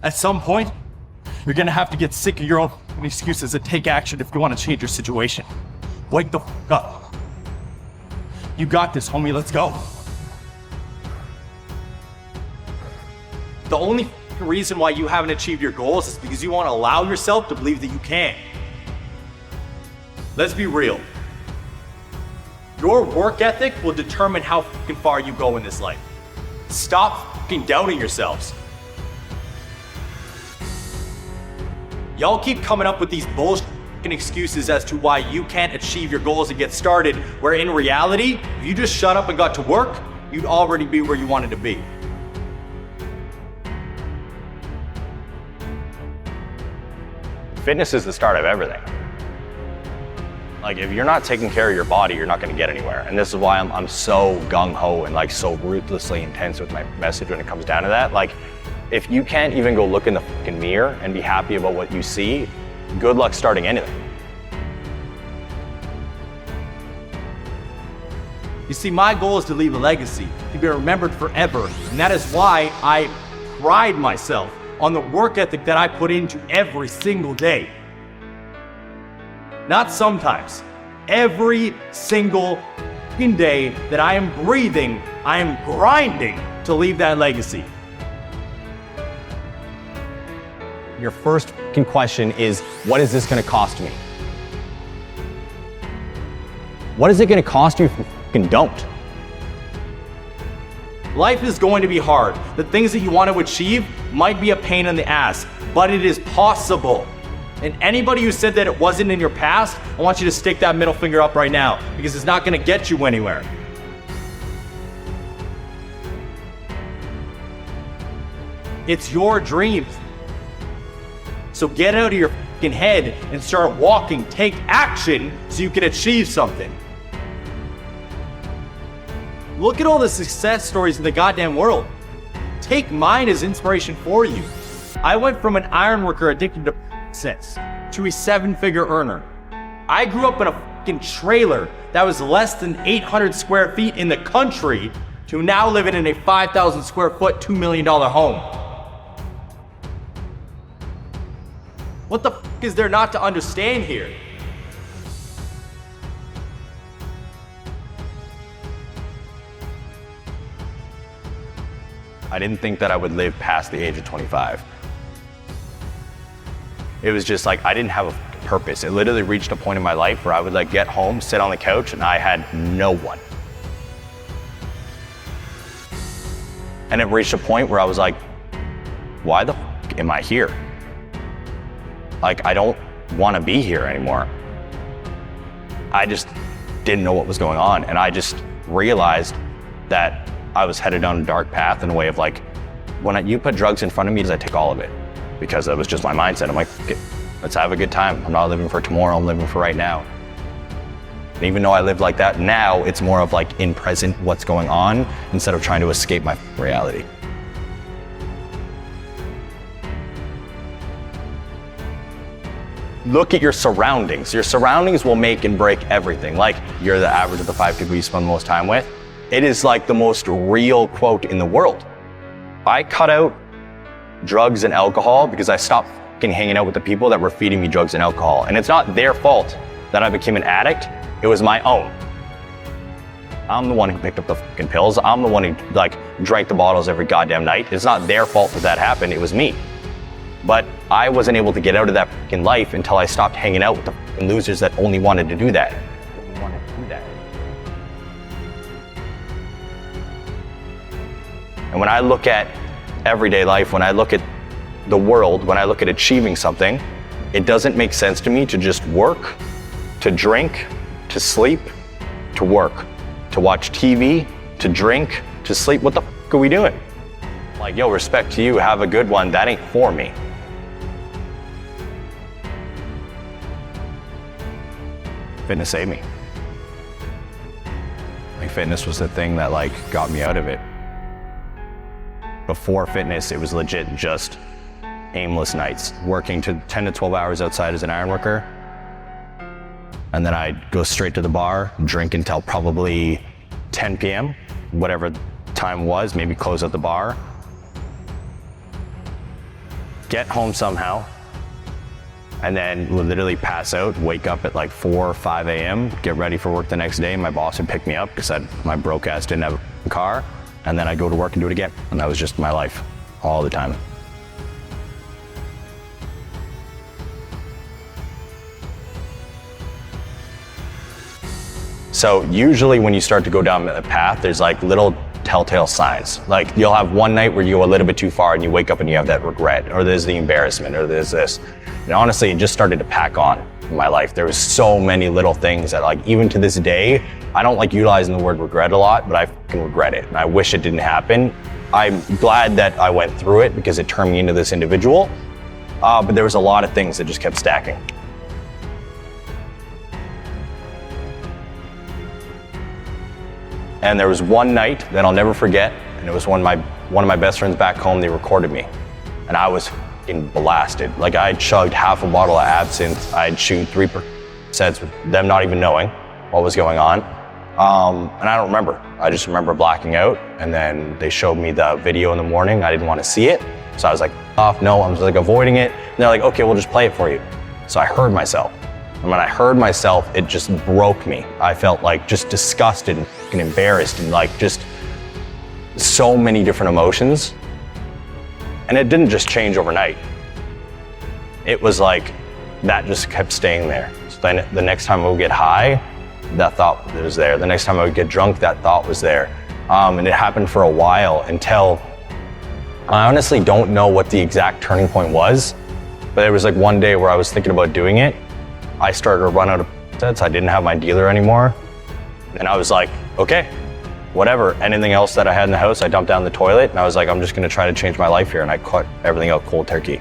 At some point, you're gonna have to get sick of your own excuses and take action if you want to change your situation. Wake the fuck up. You got this, homie, let's go. The only reason why you haven't achieved your goals is because you won't allow yourself to believe that you can. Let's be real. Your work ethic will determine how fucking far you go in this life. Stop fucking doubting yourselves. Y'all keep coming up with these bullshit excuses as to why you can't achieve your goals and get started, where in reality, if you just shut up and got to work, you'd already be where you wanted to be. Fitness is the start of everything. Like, if you're not taking care of your body, you're not going to get anywhere. And this is why I'm so gung-ho and like so ruthlessly intense with my message when it comes down to that. Like, if you can't even go look in the fucking mirror and be happy about what you see, good luck starting anything. You see, my goal is to leave a legacy, to be remembered forever. And that is why I pride myself on the work ethic that I put into every single day. Not sometimes. Every single day that I am breathing, I am grinding to leave that legacy. Your first question is, what is this going to cost me? What is it going to cost you if you don't? Life is going to be hard. The things that you want to achieve might be a pain in the ass, but it is possible. And anybody who said that it wasn't in your past, I want you to stick that middle finger up right now, because it's not going to get you anywhere. It's your dreams. So get out of your fucking head and start walking. Take action so you can achieve something. Look at all the success stories in the goddamn world. Take mine as inspiration for you. I went from an iron worker addicted to sex to a 7-figure earner. I grew up in a fucking trailer that was less than 800 square feet in the country to now living in a 5,000 square foot, $2 million home. What the fuck is there not to understand here? I didn't think that I would live past the age of 25. It was just like, I didn't have a purpose. It literally reached a point in my life where I would like get home, sit on the couch, and I had no one. And it reached a point where I was like, why the fuck am I here? Like, I don't want to be here anymore. I just didn't know what was going on. And I just realized that I was headed down a dark path in a way of like, when you put drugs in front of me, I take all of it. Because that was just my mindset. I'm like, let's have a good time. I'm not living for tomorrow, I'm living for right now. And even though I live like that now, it's more of like in present, what's going on, instead of trying to escape my reality. Look at your surroundings. Your surroundings will make and break everything. Like, you're the average of the 5 people you spend the most time with. It is like the most real quote in the world. I cut out drugs and alcohol because I stopped fucking hanging out with the people that were feeding me drugs and alcohol. And it's not their fault that I became an addict. It was my own. I'm the one who picked up the fucking pills. I'm the one who like drank the bottles every goddamn night. It's not their fault that that happened. It was me. But I wasn't able to get out of that fucking life until I stopped hanging out with the fucking losers that only wanted to do that. And when I look at everyday life, when I look at the world, when I look at achieving something, it doesn't make sense to me to just work, to drink, to sleep, to work, to watch TV, to drink, to sleep. What the fuck are we doing? Like, yo, respect to you, have a good one. That ain't for me. Fitness saved me. Like, fitness was the thing that like got me out of it. Before fitness, it was legit just aimless nights, working to 10 to 12 hours outside as an iron worker. And then I'd go straight to the bar, drink until probably 10 p.m., whatever time was, maybe close at the bar. get home somehow, and then would literally pass out, wake up at like 4 or 5 a.m., get ready for work the next day. My boss would pick me up because my broke ass didn't have a car, and then I'd go to work and do it again. And that was just my life all the time. So usually when you start to go down the path, there's like little telltale signs. Like you'll have one night where you go a little bit too far and you wake up and you have that regret, or there's the embarrassment, or there's this. And honestly, it just started to pack on in my life. There was so many little things that, like, even to this day, I don't like utilizing the word regret a lot, but I fucking regret it. And I wish it didn't happen. I'm glad that I went through it because it turned me into this individual. But there was a lot of things that just kept stacking. And there was one night that I'll never forget, and it was when one of my best friends back home, they recorded me, and I was fucking blasted. Like, I had chugged half a bottle of absinthe, I'd chewed 3 sets with them not even knowing what was going on, and I don't remember. I just remember blacking out, and then they showed me the video in the morning. I didn't want to see it, so I was like, no, I was like avoiding it, and they're like, okay, we'll just play it for you. So I heard myself. And when I heard myself, it just broke me. I felt like just disgusted and embarrassed and like just so many different emotions. And it didn't just change overnight. It was like, that just kept staying there. So then the next time I would get high, that thought was there. The next time I would get drunk, that thought was there. And it happened for a while until, I honestly don't know what the exact turning point was, but there was like one day where I was thinking about doing it. I started to run out of sets. I didn't have my dealer anymore. And I was like, okay, whatever. Anything else that I had in the house, I dumped down the toilet, and I was like, I'm just gonna try to change my life here. And I cut everything out cold turkey.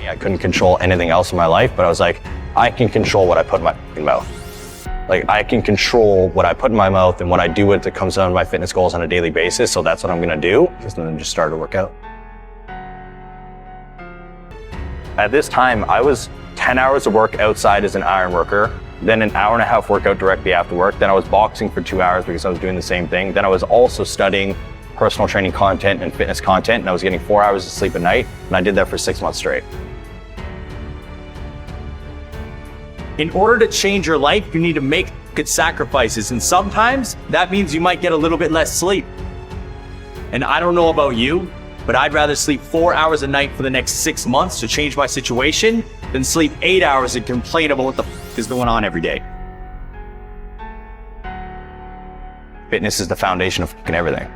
I couldn't control anything else in my life, but I was like, I can control what I put in my mouth. Like, I can control what I put in my mouth and what I do when it comes down to my fitness goals on a daily basis. So that's what I'm gonna do. And then just started to work out. At this time, I was 10 hours of work outside as an iron worker, then an hour and a half workout directly after work. Then I was boxing for 2 hours because I was doing the same thing. Then I was also studying personal training content and fitness content, and I was getting 4 hours of sleep a night, and I did that for 6 months straight. In order to change your life, you need to make good sacrifices, and sometimes that means you might get a little bit less sleep. And I don't know about you, but I'd rather sleep 4 hours a night for the next 6 months to change my situation than sleep 8 hours and complain about what the f is going on every day. Fitness is the foundation of fucking everything.